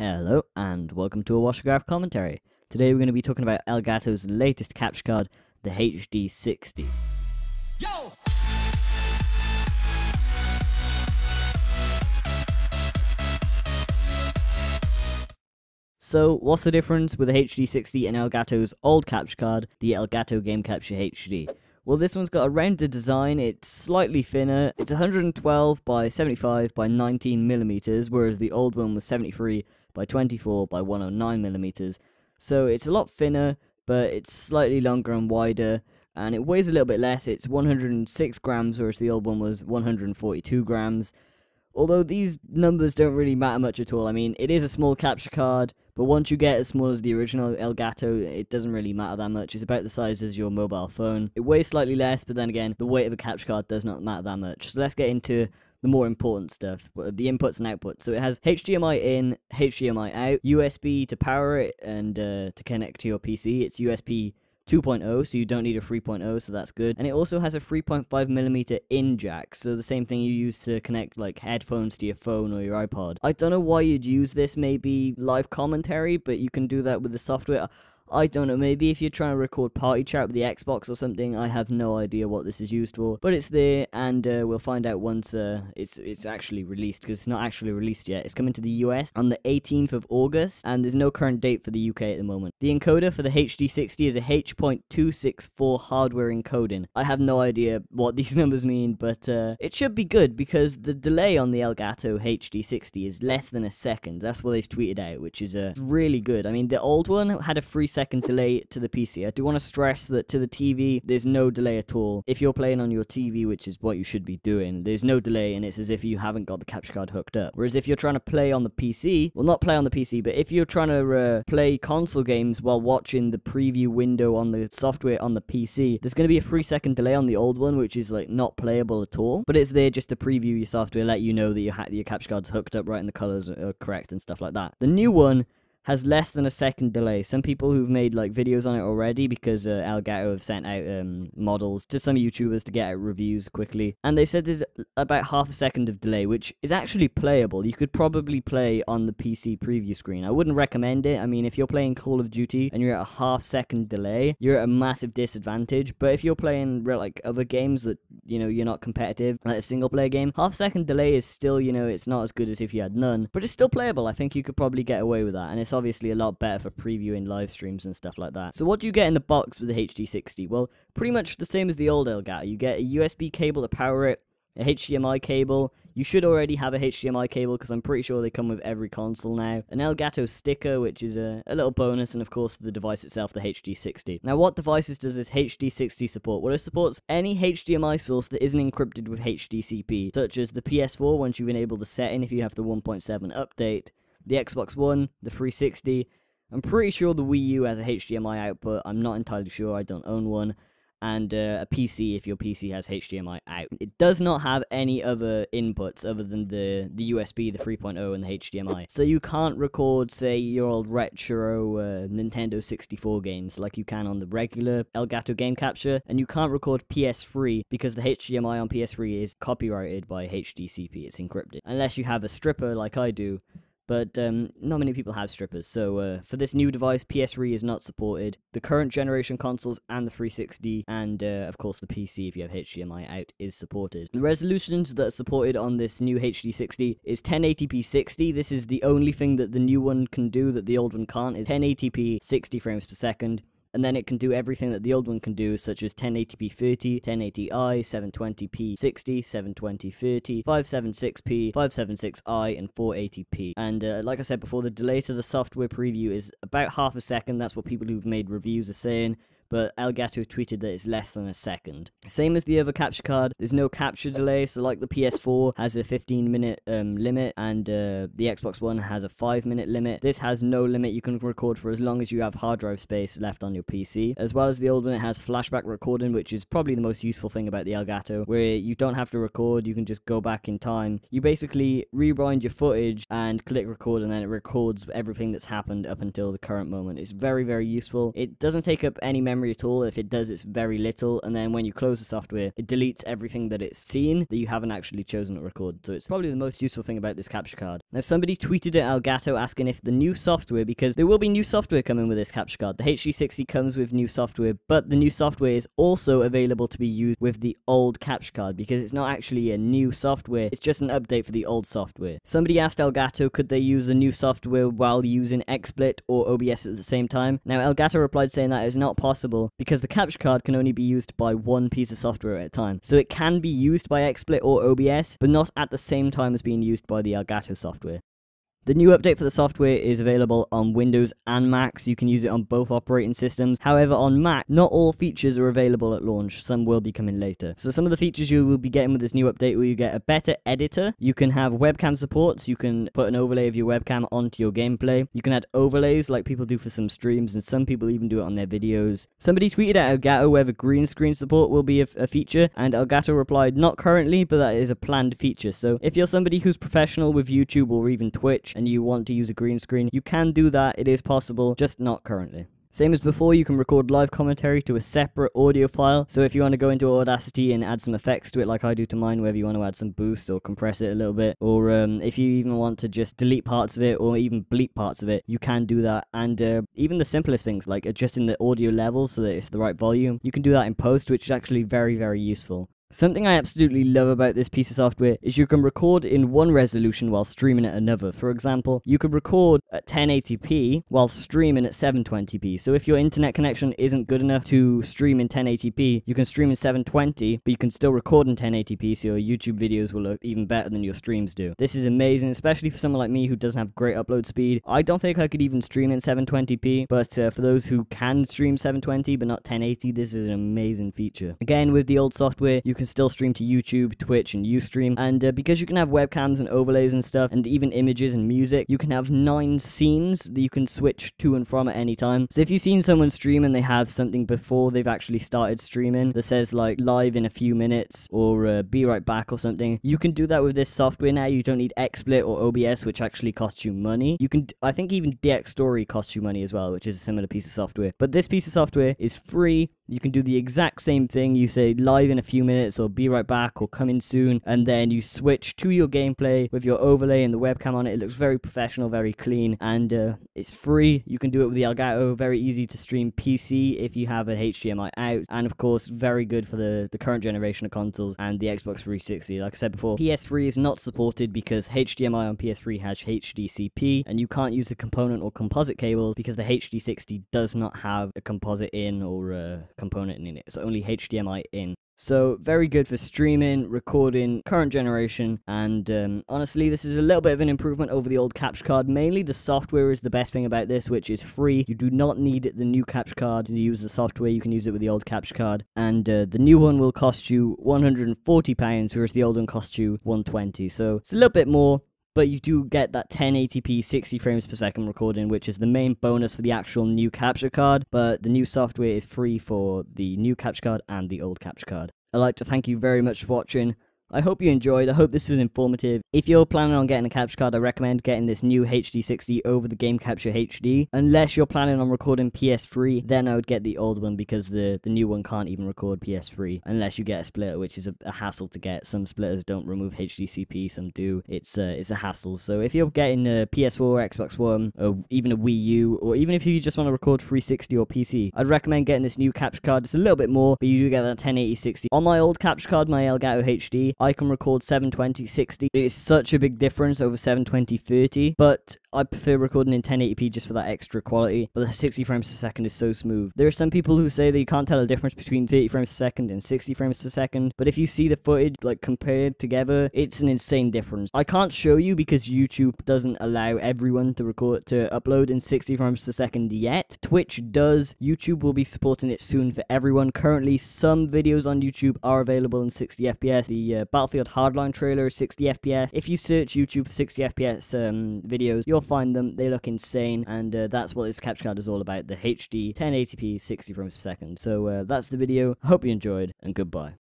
Hello, and welcome to a Washergraph commentary. Today we're going to be talking about Elgato's latest capture card, the HD60. Yo! So, what's the difference with the HD60 and Elgato's old capture card, the Elgato Game Capture HD? Well, this one's got a rounded design, it's slightly thinner, it's 112 by 75 by 19 millimeters, whereas the old one was 73 by 24 by 109 millimeters. So it's a lot thinner, but it's slightly longer and wider, and it weighs a little bit less. It's 106 grams, whereas the old one was 142 grams. Although these numbers don't really matter much at all. I mean, it is a small capture card, but once you get as small as the original Elgato, it doesn't really matter that much. It's about the size as your mobile phone. It weighs slightly less, but then again, the weight of a capture card does not matter that much. So let's get into the more important stuff, the inputs and outputs. So it has HDMI in, HDMI out, USB to power it and to connect to your PC. It's USB 2.0, so you don't need a 3.0, so that's good. And it also has a 3.5mm in jack, so the same thing you use to connect like headphones to your phone or your iPod. I don't know why you'd use this, maybe live commentary, but you can do that with the software. I don't know, maybe if you're trying to record party chat with the Xbox or something. I have no idea what this is used for, but it's there, and we'll find out once it's actually released, because it's not actually released yet. It's coming to the US on the 18th of August, and there's no current date for the UK at the moment. The encoder for the HD60 is a H.264 hardware encoding. I have no idea what these numbers mean, but it should be good, because the delay on the Elgato HD60 is less than a second. That's what they've tweeted out, which is really good. I mean, the old one had a 3-second delay to the PC. I do want to stress that to the TV, there's no delay at all. If you're playing on your TV, which is what you should be doing, there's no delay, and it's as if you haven't got the capture card hooked up. Whereas if you're trying to play on the PC, well, not play on the PC, but if you're trying to play console games while watching the preview window on the software on the PC, there's going to be a 3-second delay on the old one, which is like not playable at all. But it's there just to preview your software, let you know that your capture card's hooked up right and the colors are correct and stuff like that. The new one has less than a second delay. Some people who've made like videos on it already, because Elgato have sent out models to some YouTubers to get out reviews quickly, and they said there's about half a second of delay, which is actually playable. You could probably play on the PC preview screen. I wouldn't recommend it. I mean, if you're playing Call of Duty and you're at a half-second delay, you're at a massive disadvantage. But if you're playing like other games that, you know, you're not competitive, like a single-player game, half-second delay is still, you know, it's not as good as if you had none, but it's still playable. I think you could probably get away with that, and it's obviously a lot better for previewing live streams and stuff like that. So what do you get in the box with the HD60? Well, pretty much the same as the old Elgato. You get a USB cable to power it, a HDMI cable. You should already have a HDMI cable, because I'm pretty sure they come with every console now. An Elgato sticker, which is a little bonus, and of course the device itself, the HD60. Now, what devices does this HD60 support? Well, it supports any HDMI source that isn't encrypted with HDCP, such as the PS4 once you've enabled the setting if you have the 1.7 update, the Xbox One, the 360. I'm pretty sure the Wii U has a HDMI output. I'm not entirely sure. I don't own one. And a PC if your PC has HDMI out. It does not have any other inputs other than the USB, the 3.0, and the HDMI. So you can't record, say, your old retro Nintendo 64 games like you can on the regular Elgato Game Capture, and you can't record PS3 because the HDMI on PS3 is copyrighted by HDCP. It's encrypted. Unless you have a stripper like I do. But not many people have strippers, so for this new device, PS3 is not supported. The current generation consoles and the 360, and of course the PC, if you have HDMI out, is supported. The resolutions that are supported on this new HD60 is 1080p 60. This is the only thing that the new one can do that the old one can't, is 1080p 60 frames per second. And then it can do everything that the old one can do, such as 1080p 30, 1080i, 720p 60, 720 30, 576p, 576i, and 480p. And like I said before, the delay to the software preview is about half a second. That's what people who've made reviews are saying. But Elgato tweeted that it's less than a second. Same as the other capture card, there's no capture delay, so like the PS4 has a 15-minute limit, and the Xbox One has a 5-minute limit. This has no limit. You can record for as long as you have hard drive space left on your PC. As well as the old one, it has flashback recording, which is probably the most useful thing about the Elgato, where you don't have to record, you can just go back in time. You basically rewind your footage and click record, and then it records everything that's happened up until the current moment. It's very, very useful. It doesn't take up any memory memory at all. If it does, it's very little, and then when you close the software, it deletes everything that it's seen that you haven't actually chosen to record. So it's probably the most useful thing about this capture card. Now, somebody tweeted at Elgato asking if the new software, because there will be new software coming with this capture card. The HD60 comes with new software, but the new software is also available to be used with the old capture card, because it's not actually a new software, it's just an update for the old software. Somebody asked Elgato could they use the new software while using XSplit or OBS at the same time. Now, Elgato replied saying that is not possible because the capture card can only be used by one piece of software at a time. So it can be used by XSplit or OBS, but not at the same time as being used by the Elgato software. The new update for the software is available on Windows and Mac, so you can use it on both operating systems. However, on Mac, not all features are available at launch. Some will be coming later. So some of the features you will be getting with this new update will you get a better editor. You can have webcam support, so you can put an overlay of your webcam onto your gameplay. You can add overlays like people do for some streams, and some people even do it on their videos. Somebody tweeted at Elgato whether green screen support will be a feature, and Elgato replied, not currently, but that is a planned feature. So if you're somebody who's professional with YouTube or even Twitch, and you want to use a green screen, you can do that. It is possible, just not currently. Same as before, you can record live commentary to a separate audio file. So if you want to go into Audacity and add some effects to it like I do to mine, whether you want to add some boost or compress it a little bit, or if you even want to just delete parts of it or even bleep parts of it, you can do that. And even the simplest things like adjusting the audio levels so that it's the right volume, you can do that in post, which is actually very, very useful. Something I absolutely love about this piece of software is you can record in one resolution while streaming at another. For example, you could record at 1080p while streaming at 720p. So if your internet connection isn't good enough to stream in 1080p, you can stream in 720, but you can still record in 1080p, so your YouTube videos will look even better than your streams do. This is amazing, especially for someone like me who doesn't have great upload speed. I don't think I could even stream in 720p, but for those who can stream 720 but not 1080, this is an amazing feature. Again, with the old software, you can still stream to YouTube, Twitch, and Ustream, and because you can have webcams and overlays and stuff, and even images and music, you can have 9 scenes that you can switch to and from at any time. So if you've seen someone stream and they have something before they've actually started streaming that says like live in a few minutes or be right back or something, you can do that with this software now. You don't need XSplit or OBS, which actually costs you money. You can, I think even DX Story costs you money as well, which is a similar piece of software. But this piece of software is free. You can do the exact same thing. You say live in a few minutes or be right back or come in soon, and then you switch to your gameplay with your overlay and the webcam on it. It looks very professional, very clean, and it's free. You can do it with the Elgato. Very easy to stream PC if you have a HDMI out, and of course very good for the current generation of consoles and the Xbox 360. Like I said before, PS3 is not supported because HDMI on PS3 has HDCP, and you can't use the component or composite cables because the HD60 does not have a composite in or a component in it. It's only HDMI in. So very good for streaming, recording, current generation, and honestly this is a little bit of an improvement over the old capture card. Mainly the software is the best thing about this, which is free. You do not need the new capture card to use the software. You can use it with the old capture card, and the new one will cost you £140, whereas the old one costs you £120. So it's a little bit more, but you do get that 1080p 60 frames per second recording, which is the main bonus for the actual new capture card. But the new software is free for the new capture card and the old capture card. I'd like to thank you very much for watching. I hope you enjoyed. I hope this was informative. If you're planning on getting a capture card, I recommend getting this new HD60 over the Game Capture HD. Unless you're planning on recording PS3, then I would get the old one because the new one can't even record PS3 unless you get a splitter, which is a hassle to get. Some splitters don't remove HDCP, some do. It's a hassle. So if you're getting a PS4, Xbox One, or even a Wii U, or even if you just want to record 360 or PC, I'd recommend getting this new capture card. It's a little bit more, but you do get that 1080-60. On my old capture card, my Elgato HD, I can record 720-60. It is such a big difference over 720-30, but I prefer recording in 1080p just for that extra quality. But the 60 frames per second is so smooth. There are some people who say that you can't tell the difference between 30 frames per second and 60 frames per second, but if you see the footage like compared together, it's an insane difference. I can't show you because YouTube doesn't allow everyone to upload in 60 frames per second yet. Twitch does. YouTube will be supporting it soon for everyone. Currently, some videos on YouTube are available in 60 FPS. The Battlefield Hardline trailer is 60 FPS. If you search YouTube for 60 FPS videos, you'll find them. They look insane, and that's what this capture card is all about, the HD 1080p 60 frames per second. So that's the video. I hope you enjoyed, and goodbye.